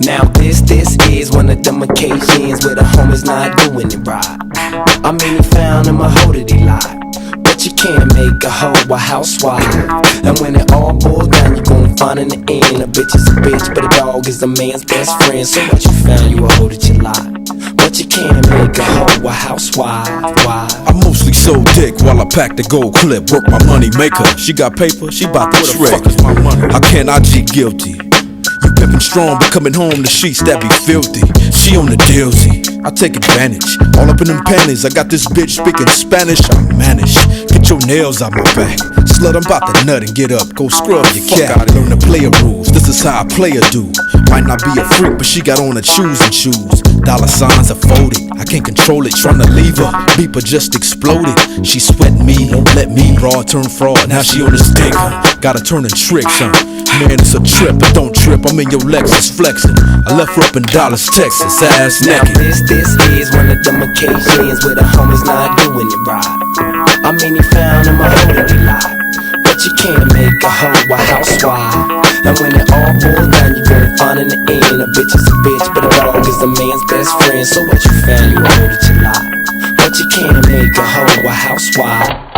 Now this is one of them occasions where the homies not doing it right. I mean, he found him a hoe that he lied, but you can't make a hoe a housewife. And when it all boils down, you gon' find in the end a bitch is a bitch, but a dog is a man's best friend. So what you found, you a hoe that you lied, but you can't make a hoe a housewife. Why? I mostly sold dick while I packed the gold clip. Work my money maker. She got paper, she bout to trick. Where the fuck is my money? How can I G guilty? You pimpin' strong, but coming home the sheets that be filthy. She on the dealsy, I take advantage. All up in them panties, I got this bitch speaking Spanish. I manage. Get Get your nails out my back. Slut, I'm about to nut and get up. Go scrub your cat. Learn the player rules. This is how a player do. Might not be a freak, but she got on her choosing shoes. Dollar signs are folded. I can't control it. Tryna leave her. Beeper just exploded. She sweating me. Won't let me. Broad turn fraud. Now she on the stick. Gotta turn and tricks, huh? Man, it's a trip, but don't trip. I'm in your Lexus flexing. I left her up in Dallas, Texas, ass naked. Now this is one of them occasions where the homies not doing it right. I mean, he found him a holy lie, but you can't make a hoe a housewife. And when it all boils down, you gonna find in the end a bitch is a bitch, but a dog is a man's best friend. So what you found, you hold it, you lie, but you can't make a hoe a housewife.